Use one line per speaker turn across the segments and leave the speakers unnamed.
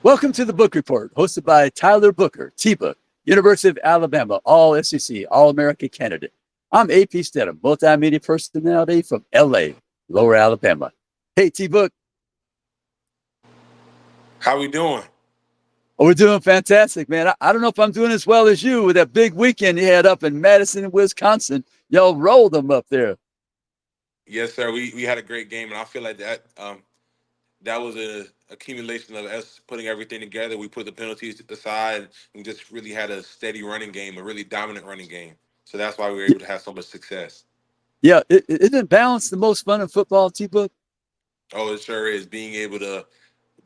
Welcome to the Book Report, hosted by Tyler Booker, T-Book, University of Alabama, all SEC, All-American candidate. I'm AP Stedham, multimedia personality from LA, Lower Alabama. Hey, T-Book.
How we doing?
Oh, we're doing fantastic, man. I don't know if I'm doing as well as you with that big weekend you had up in Madison, Wisconsin. Y'all rolled them up there.
Yes, sir. We had a great game, and I feel like that was a accumulation of us putting everything together. We put the penalties aside and just really had a steady running game, a really dominant running game. So that's why we were able to have so much success.
Yeah, isn't balance the most fun in football, T-Book?
Oh, it sure is. Being able to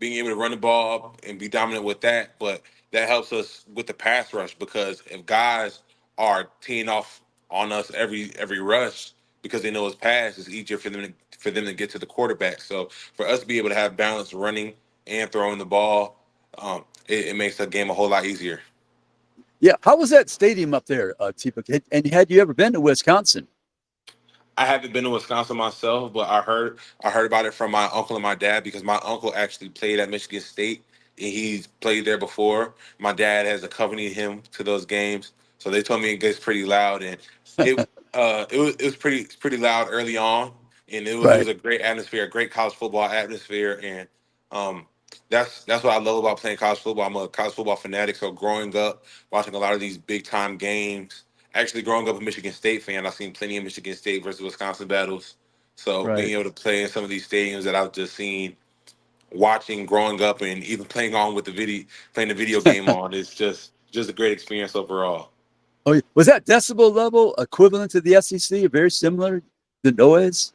run the ball up and be dominant with that, but that helps us with the pass rush because if guys are teeing off on us every rush because they know it's pass, it's easier for them to get to the quarterback. So for us to be able to have balance running and throwing the ball, it makes the game a whole lot easier.
Yeah, how was that stadium up there, T-Book? And had you ever been to Wisconsin?
I haven't been to Wisconsin myself, but I heard about it from my uncle and my dad because my uncle actually played at Michigan State and he's played there before. My dad has accompanied him to those games, so they told me it gets pretty loud and it it was pretty loud early on, and it was
Right.
a great atmosphere, a great college football atmosphere, and um, that's what I love about playing college football. I'm a college football fanatic, so growing up watching a lot of these big time games. Actually, growing up a Michigan State fan, I've seen plenty of Michigan State versus Wisconsin battles. So being
Right.
able to play in some of these stadiums that I've just seen, watching, growing up, and even playing on with playing the video game on, is just a great experience overall.
Oh, was that decibel level equivalent to the SEC or very similar? The noise?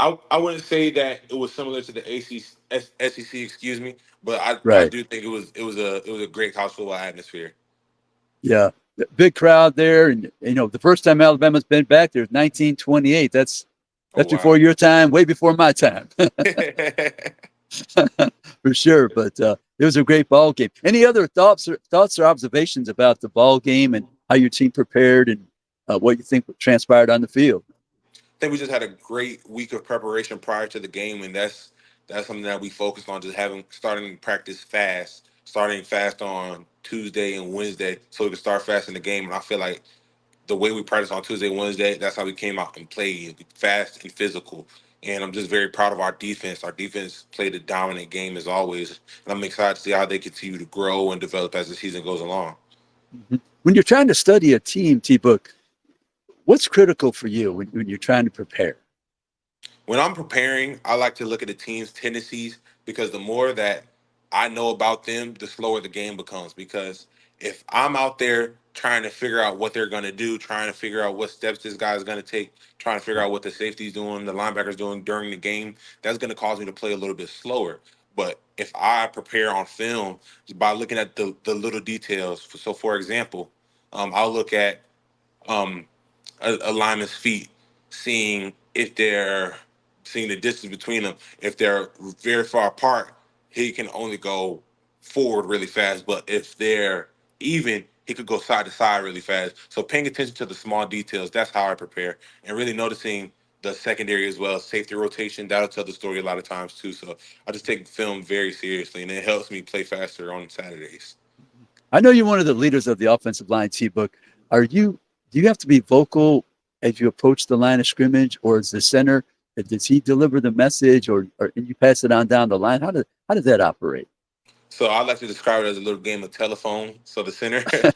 I wouldn't say that it was similar to the SEC, excuse me, but I
Right.
do think it was a great college football atmosphere.
Yeah. Big crowd there. And, the first time Alabama's been back there is 1928.
Oh
That's before
wow.
your time, way before my time, for sure. But it was a great ball game. Any other thoughts or observations about the ball game and how your team prepared and what you think transpired on the field?
Think we just had a great week of preparation prior to the game, and that's something that we focused on. Just having starting practice fast, starting fast on Tuesday and Wednesday, so we could start fast in the game. And I feel like the way we practiced on Tuesday, Wednesday, that's how we came out and played fast and physical. And I'm just very proud of our defense. Our defense played a dominant game as always, and I'm excited to see how they continue to grow and develop as the season goes along.
Mhm. When you're trying to study a team, T-Book, what's critical for you when you're trying to prepare?
When I'm preparing, I like to look at the team's tendencies because the more that I know about them, the slower the game becomes. Because if I'm out there trying to figure out what they're going to do, trying to figure out what steps this guy is going to take, trying to figure out what the safety's doing, the linebackers doing during the game, that's going to cause me to play a little bit slower. But if I prepare on film by looking at the little details, so for example, I'll look at um, a lineman's feet, seeing if they're seeing the distance between them. If they're very far apart, he can only go forward really fast. But if they're even, he could go side to side really fast. So paying attention to the small details, that's how I prepare. And really noticing the secondary as well, safety rotation, that'll tell the story a lot of times too. So I just take film very seriously and it helps me play faster on Saturdays.
I know you're one of the leaders of the offensive line, T-Book. Do you have to be vocal as you approach the line of scrimmage, or is the center, does he deliver the message, or you pass it on down the line? How does that operate?
So I like to describe it as a little game of telephone. So the center, the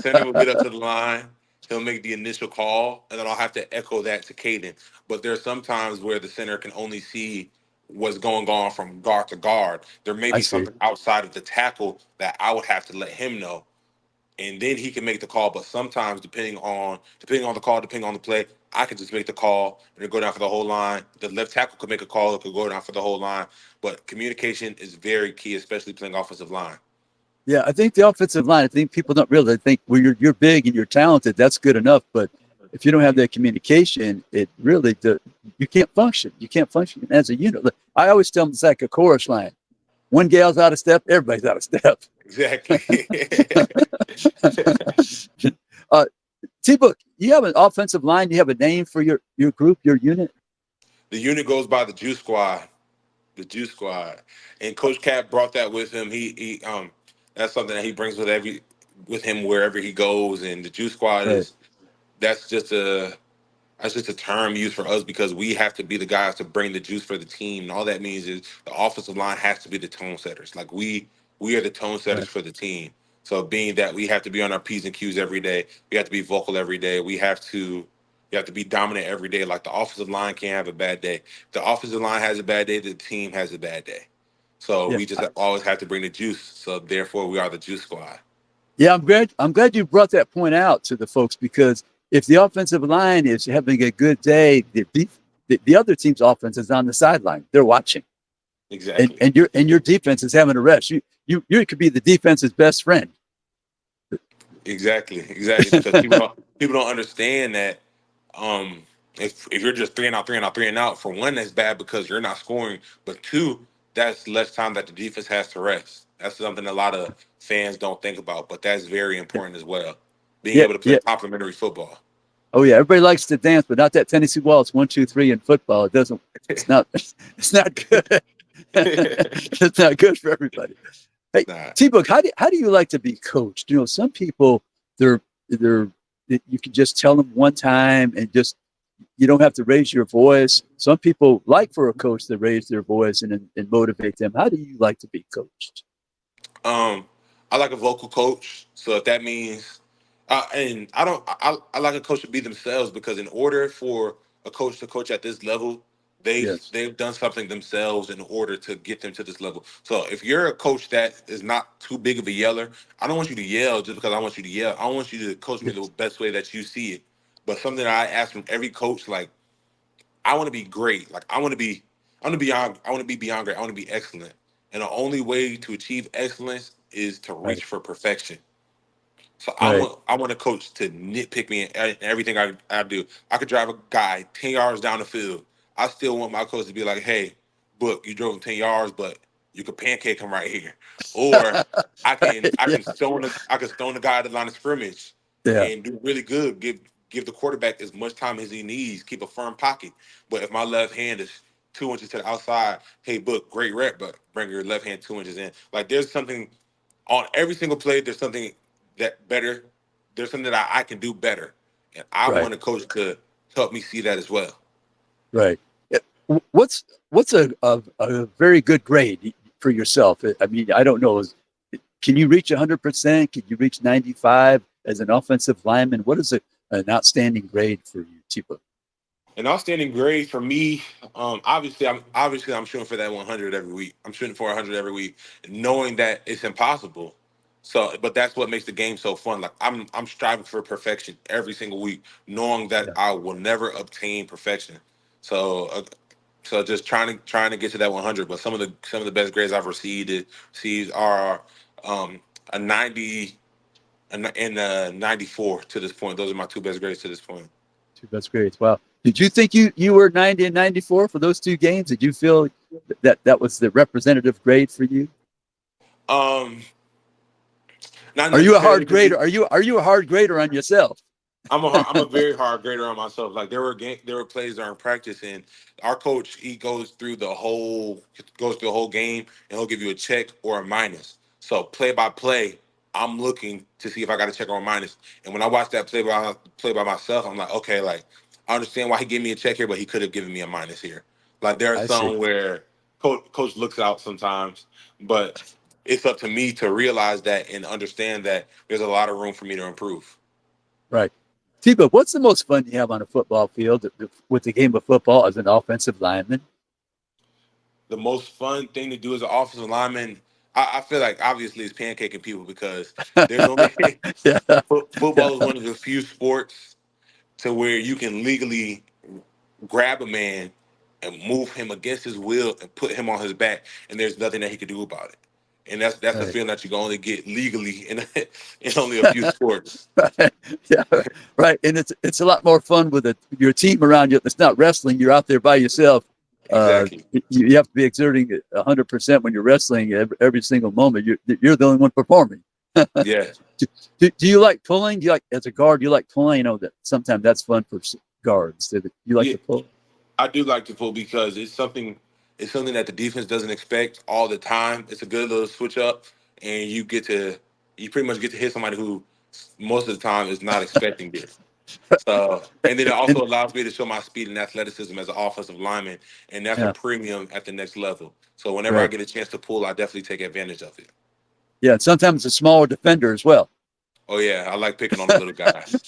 center will get up to the line. He'll make the initial call, and then I'll have to echo that to Caden. But there's some times where the center can only see what's going on from guard to guard. There may
I
be
see.
something outside of the tackle that I would have to let him know, and then he can make the call. But sometimes, depending on the call, depending on the play, I can just make the call and go down for the whole line. The left tackle could make a call; it could go down for the whole line. But communication is very key, especially playing offensive line.
Yeah, I think the offensive line. I think people don't realize. I think when you're big and you're talented, that's good enough. But if you don't have that communication, it really you can't function. You can't function as a unit. I always tell them it's like a chorus line. One gal's out of step, everybody's out of step.
Exactly.
uh, T-Book, you have an offensive line. You have a name for your group, your unit.
The unit goes by the Juice Squad. The Juice Squad, and Coach Cap brought that with him. He that's something that he brings with him wherever he goes. And the Juice Squad
Right.
is that's just a that's just a term used for us because we have to be the guys to bring the juice for the team. And all that means is the offensive line has to be the tone setters. Like we are the tone setters
Right.
for the team. So being that we have to be on our P's and Q's every day, we have to be vocal every day. We have to be dominant every day. Like the offensive line can't have a bad day. If the offensive line has a bad day, the team has a bad day. So
Yeah.
we just always have to bring the juice. So therefore we are the juice squad.
Yeah, I'm glad you brought that point out to the folks, because if the offensive line is having a good day, the other team's offense is on the sideline. They're watching.
Exactly.
And your defense is having a rest. You could be the defense's best friend.
Exactly. Because people don't understand that if you're just three and out, for one, that's bad because you're not scoring, but two, that's less time that the defense has to rest. That's something a lot of fans don't think about, but that's very important as well. Being
Yeah,
able to play
yeah.
complementary football.
Oh yeah, everybody likes to dance, but not that Tennessee Waltz 1, 2, 3 in football. It doesn't. It's not. It's not good. It's not good for everybody. Hey,
Nah.
T-Book, how do you like to be coached? You know, some people they're you can just tell them one time and just you don't have to raise your voice. Some people like for a coach to raise their voice and motivate them. How do you like to be coached?
Um, I like a vocal coach. So if that means, and I like a coach to be themselves because in order for a coach to coach at this level,
Yes,
they've done something themselves in order to get them to this level. So if you're a coach that is not too big of a yeller, I don't want you to yell just because I want you to yell. I want you to coach me the
yes,
best way that you see it. But something that I ask from every coach, like I want to be great. Like I want to be beyond, I want to be beyond great. I want to be excellent. And the only way to achieve excellence is to
right,
reach for perfection. So
right,
I want a coach to nitpick me in everything I do. I could drive a guy 10 yards down the field. I still want my coach to be like, hey, Book, you drove him 10 yards, but you could pancake him right here. Or I
yeah,
can stone the guy at the line of scrimmage
yeah,
and do really good. Give the quarterback as much time as he needs. Keep a firm pocket. But if my left hand is 2 inches to the outside, hey, Book, great rep, but bring your left hand 2 inches in. Like there's something on every single play. There's something that better. There's something that I can do better, and I
right,
want a coach to help me see that as well.
right. Yeah, what's a very good grade for yourself? I mean, I don't know. Can you reach 100%? Can you reach 95 as an offensive lineman? What is an outstanding grade for you, Tipa?
An outstanding grade for me, obviously I'm shooting for that 100 every week. I'm shooting for 100 every week, knowing that it's impossible. So, but that's what makes the game so fun. Like I'm striving for perfection every single week, knowing that
Yeah,
I will never obtain perfection. So, just trying to get to that 100. But some of the best grades I've received are a 90 and a 94 to this point. Those are my two best grades to this point.
two best grades. Wow. Did you think you were 90 and 94 for those two games? Did you feel that was the representative grade for you?
Um, Not
Are you a
necessarily
hard
because
grader? Are you a hard grader on yourself?
I'm a very hard grader on myself. Like there were plays during practice, and our coach he goes through the whole game, and he'll give you a check or a minus. So play by play, I'm looking to see if I got a check or a minus. And when I watch that play by myself, I'm like, okay, like I understand why he gave me a check here, but he could have given me a minus here. Like there are
I see.
some where coach looks out sometimes, but it's up to me to realize that and understand that there's a lot of room for me to improve.
Right. Tipa, what's the most fun you have on a football field with the game of football as an offensive lineman?
the most fun thing to do as an offensive lineman, I feel like obviously it's pancaking people because there's only
Yeah, yeah,
football is one of the few sports to where you can legally grab a man and move him against his will and put him on his back, and there's nothing that he can do about it. And that's the
right.
feeling that you can only get legally in only a few sports.
Right. Yeah, right. And it's a lot more fun with your team around you. It's not wrestling. You're out there by yourself.
Exactly.
You have to be exerting 100% when you're wrestling every single moment. You're the only one performing.
Yeah.
Do you like pulling? Do you like, as a guard, do you like pulling? You know that sometimes that's fun for guards. Do you like
Yeah.
to pull?
I do like to pull because it's something that the defense doesn't expect all the time. It's a good little switch up, and you pretty much get to hit somebody who most of the time is not expecting it. So, and then it
And
also allows me to show my speed and athleticism as an offensive lineman, and that's a
yeah,
premium at the next level. So, whenever I
right.
get a chance to pull, I definitely take advantage of it.
Yeah, and sometimes a smaller defender as well.
Oh yeah, I like picking on the little guys.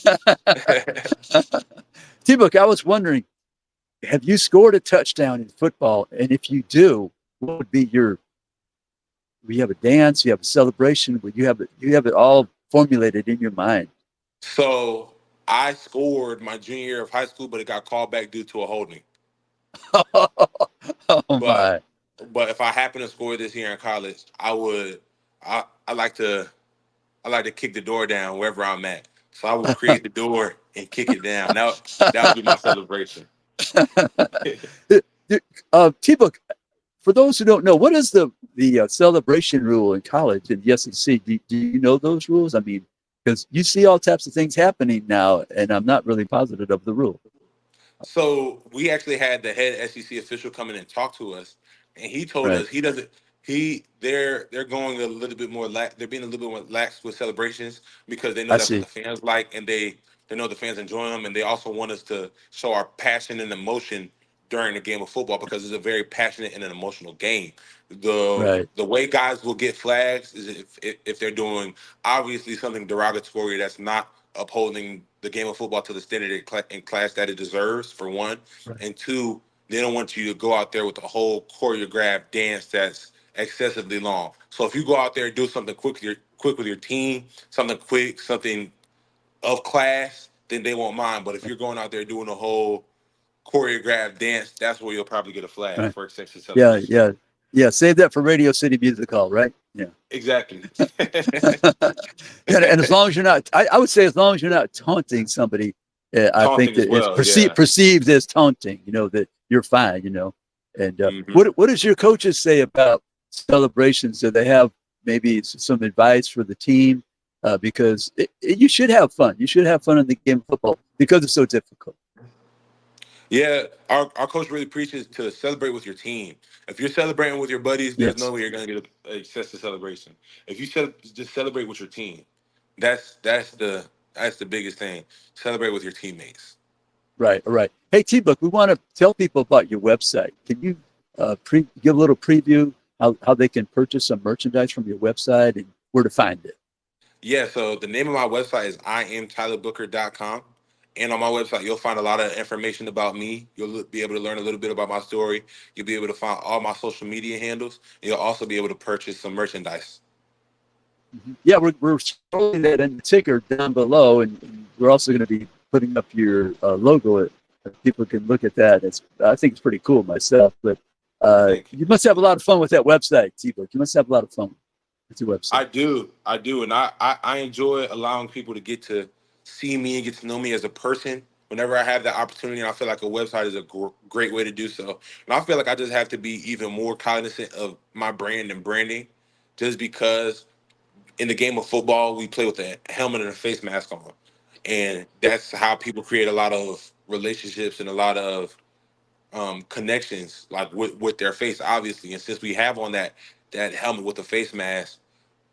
T-Book, I was wondering, have you scored a touchdown in football? And if you do, what would be we have a dance, you have a celebration, but you have it all formulated in your mind.
So, I scored my junior year of high school, but it got called back due to a holding.
Oh
But
my.
but if I happen to score this year in college, I would. I like to kick the door down wherever I'm at. So I would create the door and kick it down. That would be my celebration.
T-Book, for those who don't know, what is the celebration rule in college in the SEC? Do you know those rules? I mean, because you see all types of things happening now, and I'm not really positive of the rule.
So we actually had the head SEC official come in and talk to us, and he told
Right.
us he doesn't. They're going a little bit more. They're being a little bit more lax with celebrations because they know
I
that's what
see.
the fans like, and they know the fans enjoy them, and they also want us to show our passion and emotion during the game of football because it's a very passionate and an emotional game.
Right.
The way guys will get flags is if they're doing obviously something derogatory that's not upholding the game of football to the standard in class that it deserves, for one,
Right.
and two, they don't want you to go out there with a whole choreographed dance that's excessively long. So if you go out there and do something quick with your team, something quick, something of class, then they won't mind. But if you're going out there doing a whole choreographed dance, that's where you'll probably get a flag
Right.
for excessive
Yeah.
celebration.
Yeah. Yeah. Save that for Radio City Music Hall, right? Yeah.
Exactly.
And as long as you're not, I would say, as long as you're not taunting somebody, I think
Taunting as
that it's
well, yeah.
perceived as taunting. That you're fine. And
Hmm.
what does your coaches say about celebrations? Do they have maybe some advice for the team? Because you should have fun. You should have fun in the game of football because it's so difficult.
Yeah, our coach really preaches to celebrate with your team. If you're celebrating with your buddies, there's no
Yes.
way you're going to get a excessive celebration. If you just celebrate with your team, that's the biggest thing. Celebrate with your teammates.
Right. All right. Hey, T-Book, we want to tell people about your website. Can you give a little preview how they can purchase some merchandise from your website and where to find it?
Yeah, so the name of my website is IamTylerBooker.com. And on my website, you'll find a lot of information about me. You'll be able to learn a little bit about my story. You'll be able to find all my social media handles. And you'll also be able to purchase some merchandise.
Yeah, we're scrolling that in the ticker down below, and we're also going to be putting up your logo. People can look at that. I think it's pretty cool myself. But
Thank you.
you must have a lot of fun with that website, T-Book. You must have a lot of fun with your website.
I do, and I enjoy allowing people to get to see me and get to know me as a person. Whenever I have that opportunity, and I feel like a website is a great way to do so. And I feel like I just have to be even more cognizant of my brand and branding, just because in the game of football we play with a helmet and a face mask on, and that's how people create a lot of relationships and a lot of connections, like with their face, obviously. And since we have on that helmet with the face mask,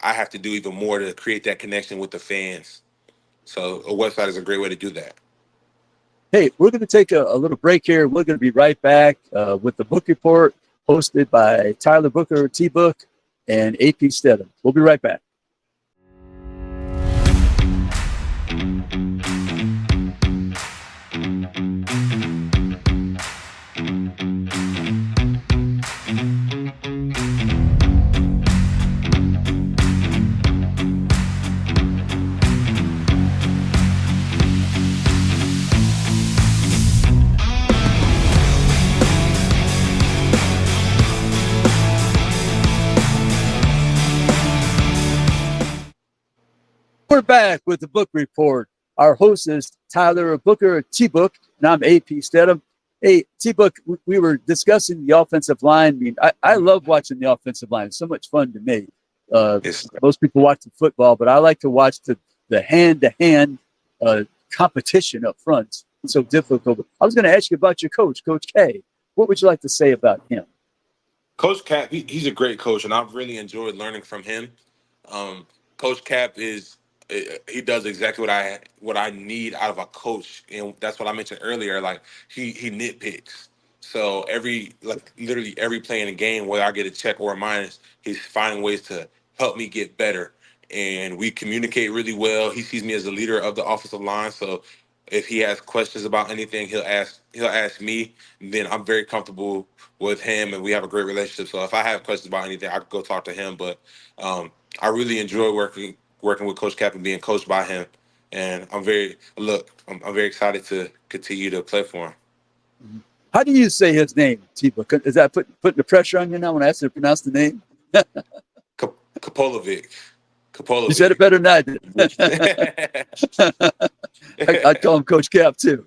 I have to do even more to create that connection with the fans. So a website is a great way to do that.
Hey, we're going to take a little break here. We're going to be right back with the book report hosted by Tyler Booker, T-Book, and AP Stedham. We'll be right back. We're back with the book report. Our host is Tyler Booker, T-Book, and I'm AP Stedham. Hey, T-Book, we were discussing the offensive line. I mean, I love watching the offensive line. It's so much fun to me.
It's
Most people watch the football, but I like to watch the hand-to-hand competition up front. It's so difficult. I was going to ask you about your coach, Coach K. What would you like to say about him?
Coach Cap. He's a great coach, and I've really enjoyed learning from him. Coach Cap he does exactly what I need out of a coach, and that's what I mentioned earlier. Like he nitpicks. So literally every play in the game, whether I get a check or a minus, he's finding ways to help me get better. And we communicate really well. He sees me as a leader of the offensive line, so if he has questions about anything, he'll ask me. And then I'm very comfortable with him, and we have a great relationship. So if I have questions about anything, I could go talk to him. But I really enjoy working with Coach Cap and being coached by him. And I'm very excited to continue to play for him.
How do you say his name, T-Book? Is that putting the pressure on you now when I ask you to pronounce the name?
Kopolovic.
You said it better than I did. I call him Coach Cap too.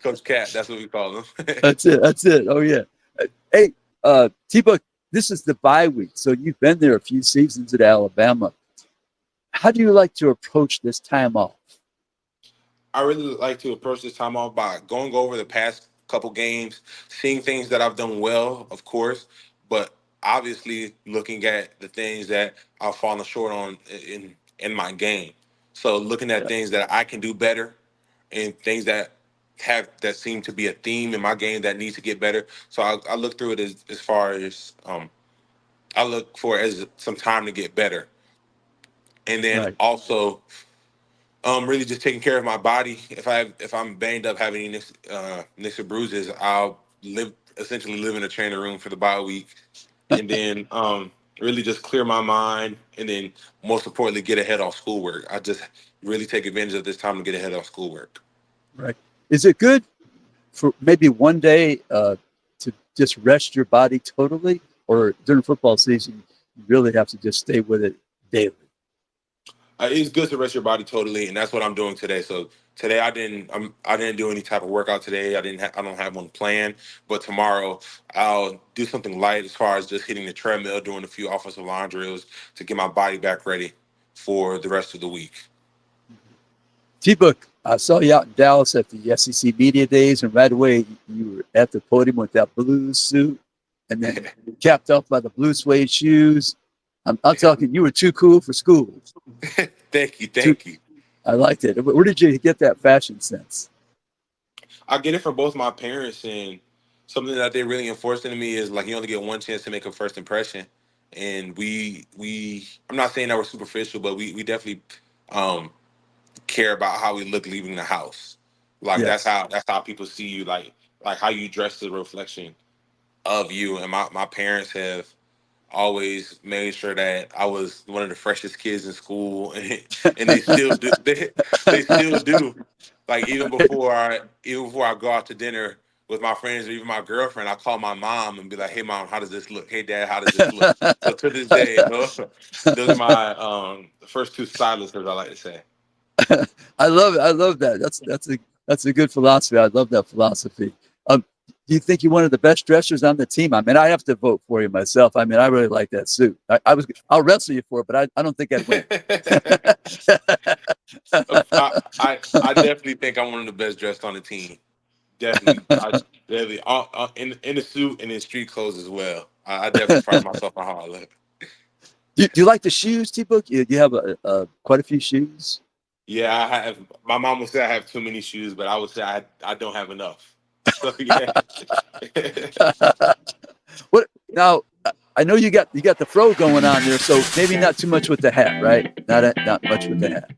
Coach Cap, that's what we call him.
That's it. Oh yeah. Hey, T-Book, this is the bye week, so you've been there a few seasons at Alabama. How do you like to approach this time off?
I really like to approach this time off by going over the past couple games, seeing things that I've done well, of course, but obviously looking at the things that I've fallen short on in my game. So looking at things that I can do better and things that seem to be a theme in my game that needs to get better. So I look through it as far as I look for it as some time to get better. And then also really just taking care of my body. If I'm banged up, having any nicks or bruises, I'll essentially live in a training room for the bye week, and then really just clear my mind, and then most importantly, get ahead on schoolwork. I just really take advantage of this time to get ahead on schoolwork.
Right. Is it good for maybe one day to just rest your body totally, or during football season you really have to just stay with it daily?
It's good to rest your body totally, and that's what I'm doing today. So today I didn't do any type of workout today. I don't have one planned, but tomorrow I'll do something light as far as just hitting the treadmill, doing a few offensive line drills to get my body back ready for the rest of the week.
T-Book, I saw you out in Dallas at the SEC Media Days, and right away you were at the podium with that blue suit, and then capped off by the blue suede shoes. I'm talking, you were too cool for school.
Thank you.
I liked it. Where did you get that fashion sense?
I get it from both my parents, and something that they really enforced into me is like you only get one chance to make a first impression. And we I'm not saying that we're superficial, but we definitely care about how we look leaving the house. Like
Yes.
that's how people see you, like how you dress is a reflection of you. And my parents have always made sure that I was one of the freshest kids in school, and they still do. They still do. Like even before I go out to dinner with my friends or even my girlfriend, I call my mom and be like, "Hey mom, how does this look? Hey dad, how does this look?" So to this day, those are my first two stylists, as I like to say.
I love it. I love that. That's a good philosophy. I love that philosophy. Do you think you're one of the best dressers on the team? I mean, I have to vote for you myself. I mean, I really like that suit. I'll wrestle you for it, but I don't think I'd win.
I definitely think I'm one of the best dressed on the team. Definitely, in the suit and in street clothes as well. I definitely pride myself on how I look.
Do you like the shoes, T-Book? You have quite a few shoes.
Yeah, I have. My mom would say I have too many shoes, but I would say I don't have enough. So yeah.
What now? I know you got the fro going on there, so maybe not too much with the hat, right? Not much with the hat.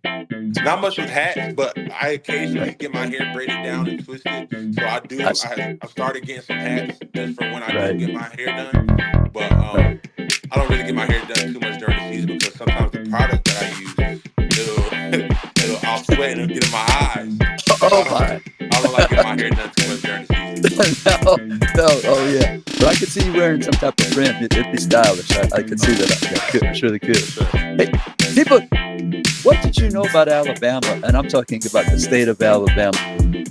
Not much with hats, but I occasionally get my hair braided down and twisted. So I do. I started getting some hats just for when I do get my hair done. But I don't really get my hair done too much during the season because sometimes the product that I use, I'll sweat and it'll get in my eyes.
Oh my!
I don't like getting my hair done too much during the season.
No, oh yeah. But I could see you wearing some type of print. It'd be stylish. I could see that. Yeah, good, surely could.
Sure.
Hey, T-Book, What did you know about Alabama? And I'm talking about the state of Alabama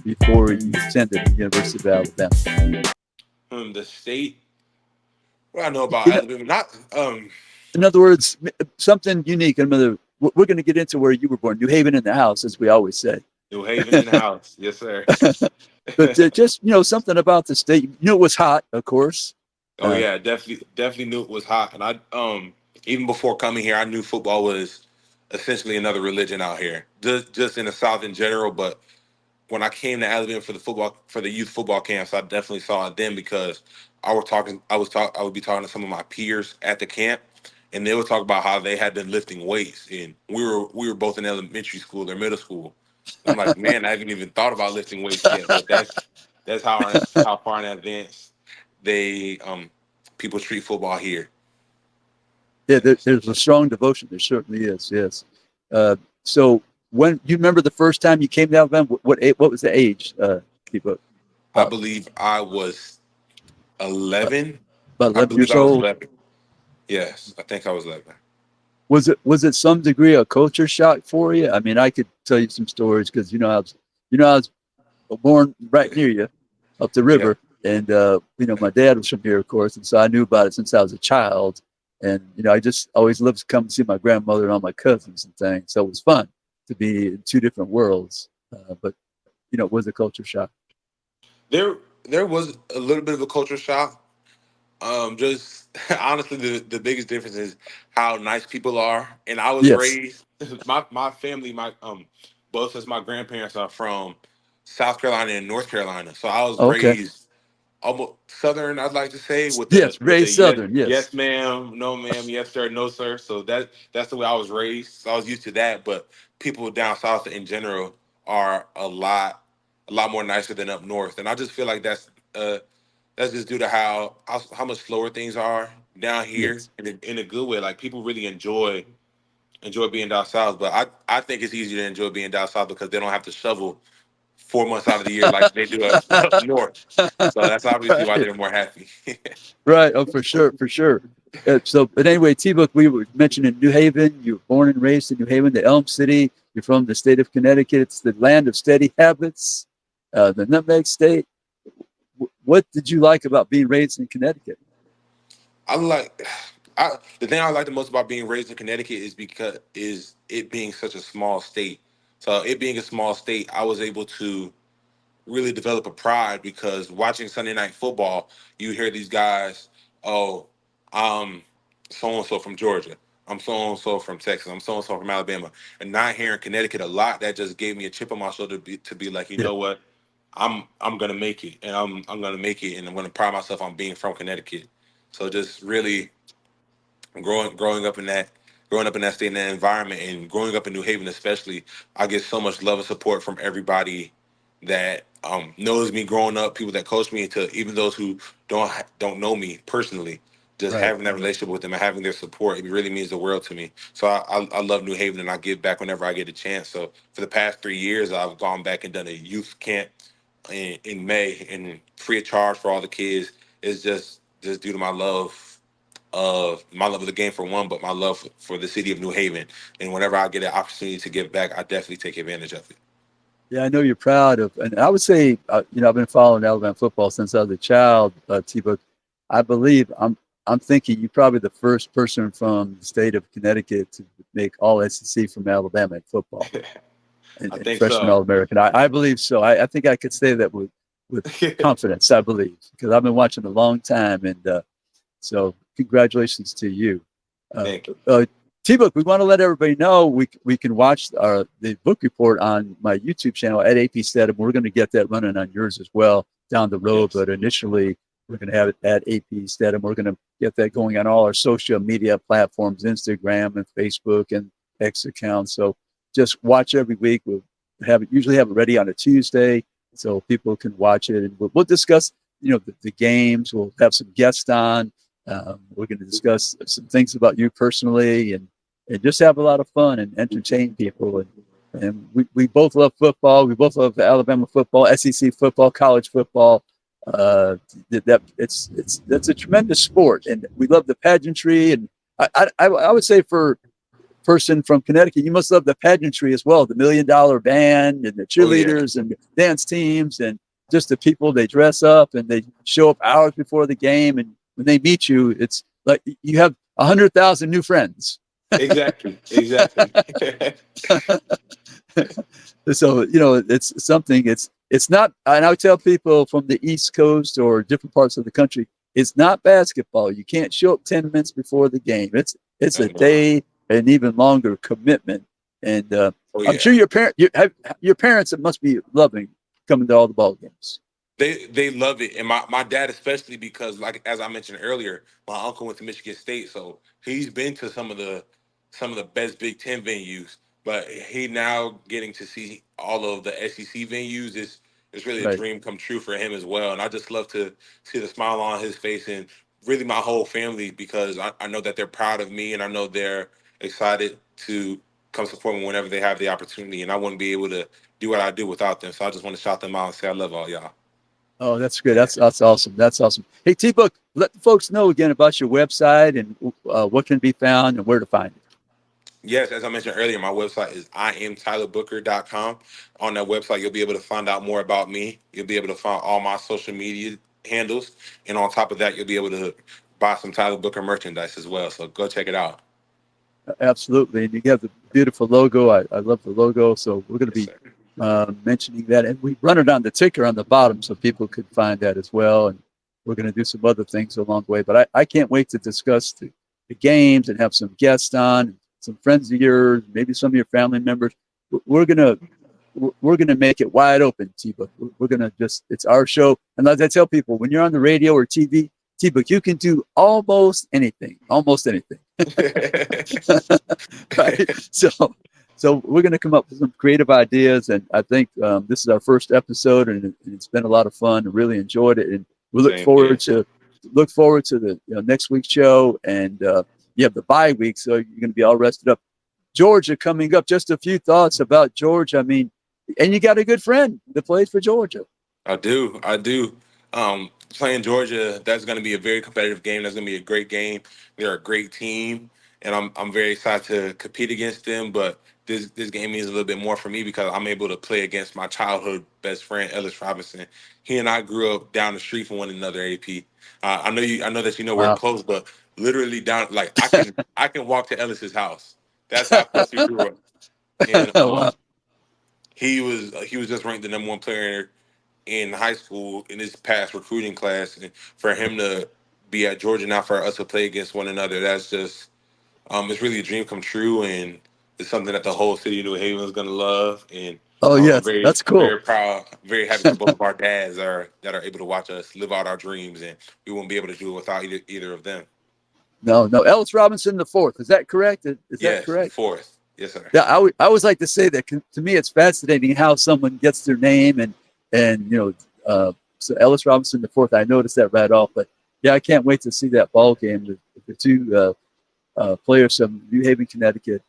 before you attended the University of Alabama.
The state. What I know about
You know,
Alabama, not
in other words, something unique. We're going to get into where you were born, New Haven in the house, as we always say.
New Haven in the house. Yes, sir.
But just something about the state. You know, it was hot, of course.
Oh
Uh,
yeah, definitely knew it was hot. And I even before coming here, I knew football was essentially another religion out here. Just in the South in general, but when I came to Alabama for the youth football camps, I definitely saw it then because I would be talking to some of my peers at the camp, and they would talk about how they had been lifting weights, and we were both in elementary school or middle school. I'm like, man, I haven't even thought about lifting weights yet, but that's how far in advance they people treat football here.
yeah, there's a strong devotion. There certainly is. Yes. So when you remember the first time you came to Alabama, what was the age? People,
I
about
believe I was 11.
about
I
11
believe
years
I was
old.
11. Yes, I think I was 11.
Was it some degree of culture shock for you? I mean, I could tell you some stories because I was born right near you, up the
Yeah.
river, and my dad was from here, of course, and so I knew about it since I was a child. And I just always loved to come see my grandmother and all my cousins and things. So it was fun to be in two different worlds. But it was a culture shock.
There was a little bit of a culture shock. Just honestly, the biggest difference is how nice people are. And I was
Yes.
raised my family, both as my grandparents are from South Carolina and North Carolina. So I was
Okay.
raised almost Southern, I'd like to say,
Yes.
with the
Raised Southern. Yes.
yes ma'am, no ma'am, yes sir, no sir. So that's the way I was raised. So I was used to that. But people down south in general are a lot more nicer than up north. And I just feel like that's just due to how much slower things are down here
Yes.
in a good way. Like people really enjoy being down south, but I think it's easier to enjoy being down south because they don't have to shovel 4 months out of the year like they do up north. So that's obviously why
Right.
they're more happy.
Right. Oh, for sure. For sure. But anyway, T-Book, we were mentioning New Haven. You were born and raised in New Haven, the Elm City. You're from the state of Connecticut. It's the land of steady habits, the Nutmeg State. What did you like about being raised in Connecticut?
I like the thing I like the most about being raised in Connecticut is it being such a small state. So it being a small state, I was able to really develop a pride because watching Sunday night football, you hear these guys, oh, I'm so and so from Georgia. I'm so and so from Texas. I'm so and so from Alabama. And not here in Connecticut a lot, that just gave me a chip on my shoulder to be like, you
Yeah.
know what? I'm gonna make it and I'm gonna make it and I'm gonna pride myself on being from Connecticut. So just really growing up in that state and that environment and growing up in New Haven especially, I get so much love and support from everybody that knows me growing up, people that coach me, to even those who don't know me personally. Just
Right.
having that relationship with them and having their support, it really means the world to me. So I love New Haven and I give back whenever I get a chance. So for the past 3 years, I've gone back and done a youth camp in May and free of charge for all the kids. It's just due to my love of the game for one, but my love for the city of New Haven. And whenever I get an opportunity to give back, I definitely take advantage of it.
Yeah, I know you're proud of, and I would say, I've been following Alabama football since I was a child. T-Book, I believe I'm thinking you're probably the first person from the state of Connecticut to make All SEC from Alabama in football
I
and
think
freshman
so.
All American. I believe so. I think I could say that with confidence. I believe because I've been watching a long time, and so congratulations to you. Uh,
Thank you.
T-Book, we want to let everybody know we can watch the book report on my YouTube channel at AP Stedham. We're going to get that running on yours as well down the road,
Yes.
but initially we're going to have it at AP Stedham. We're going to get that going on all our social media platforms, Instagram and Facebook and X accounts. So just watch every week. We'll usually have it ready on a Tuesday so people can watch it, and we'll discuss the games. We'll have some guests on. We're going to discuss some things about you personally, and just have a lot of fun and entertain people. And we both love football. We both love Alabama football, SEC football, college football. That's a tremendous sport, and we love the pageantry. And I would say for person from Connecticut, you must love the pageantry as well, the $1 Million Band and the
Oh yeah,
cheerleaders and the dance teams and just the people. They dress up and they show up hours before the game. And when they meet you, it's like you have 100,000 new friends.
exactly, exactly.
So, it's something, it's not, and I would tell people from the East Coast or different parts of the country, it's not basketball. You can't show up 10 minutes before the game. It's a day, an even longer commitment. And
Oh
I'm
yeah.
sure your parents, it must be loving coming to all the ball games.
They love it, and my dad especially, because like as I mentioned earlier, my uncle went to Michigan State, so he's been to some of the best Big Ten venues. But he now getting to see all of the SEC venues is really a
Right.
dream come true for him as well. And I just love to see the smile on his face and really my whole family, because I know that they're proud of me and I know they're excited to come support me whenever they have the opportunity. And I wouldn't be able to do what I do without them. So I just want to shout them out and say I love all y'all.
Oh, that's good. That's awesome. That's awesome. Hey, T-Book, let the folks know again about your website and what can be found and where to find it.
Yes, as I mentioned earlier, my website is IamTylerBooker.com. On that website, you'll be able to find out more about me. You'll be able to find all my social media handles. And on top of that, you'll be able to buy some Tyler Booker merchandise as well. So go check it out.
Absolutely. And you have the beautiful logo. I love the logo. So we're going to
Yes,
be
sir.
mentioning that. And we run it on the ticker on the bottom so people could find that as well. And we're going to do some other things along the way. But I can't wait to discuss the games and have some guests on, some friends of yours, maybe some of your family members. We're going to we're going to make it wide open, T-Book. We're going to it's our show. And as I tell people, when you're on the radio or TV, T-Book, you can do almost anything. Right. So we're going to come up with some creative ideas. And I think this is our first episode and it's been a lot of fun. I really enjoyed it. And we
Same here.
look forward to the next week's show. And you have the bye week, so you're going to be all rested up. Georgia coming up. Just a few thoughts about Georgia. I mean, and you got a good friend that plays for Georgia.
I do. I do. Playing Georgia, that's going to be a very competitive game. That's going to be a great game. They're a great team, and I'm very excited to compete against them. But this game means a little bit more for me because I'm able to play against my childhood best friend Ellis Robinson. He and I grew up down the street from one another. AP. I know that you know we're
Wow.
close, but literally down like I can walk to Ellis's house. That's how close we grew up. And
Wow.
he was just ranked the number one player in high school in his past recruiting class, and for him to be at Georgia now, for us to play against one another, that's just it's really a dream come true, and it's something that the whole city of New Haven is gonna love. And
Oh,
I'm
yes.
very
That's
I'm
cool.
very proud, very happy for both of our dads that are able to watch us live out our dreams, and we won't be able to do it without either of them.
No. Ellis Robinson the fourth. Is that correct? Is that
Yes, the
correct?
fourth. Yes, sir.
Yeah, I always like to say that to me it's fascinating how someone gets their name and so Ellis Robinson the fourth. I noticed that right off, but yeah, I can't wait to see that ball game with the two players from New Haven, Connecticut,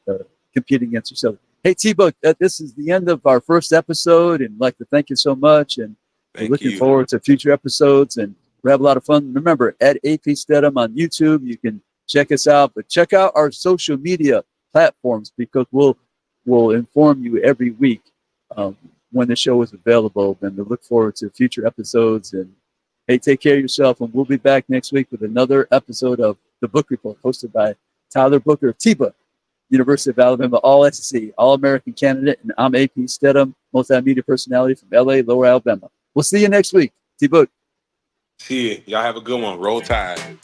competing against each other. Hey, T-Book, this is the end of our first episode, and I'd like to thank you so much. And we're
Thank
looking
you.
forward to future episodes, and we have a lot of fun. Remember, at AP Stedham on YouTube, you can check us out, but check out our social media platforms because we'll inform you every week when the show is available. And we look forward to future episodes. And hey, take care of yourself, and we'll be back next week with another episode of The Book Report, hosted by Tyler Booker of T-Book, University of Alabama, All SEC, All American candidate, and I'm AP Stedham, multimedia personality from LA, Lower Alabama. We'll see you next week. T-Book.
See you. Y'all have a good one. Roll Tide.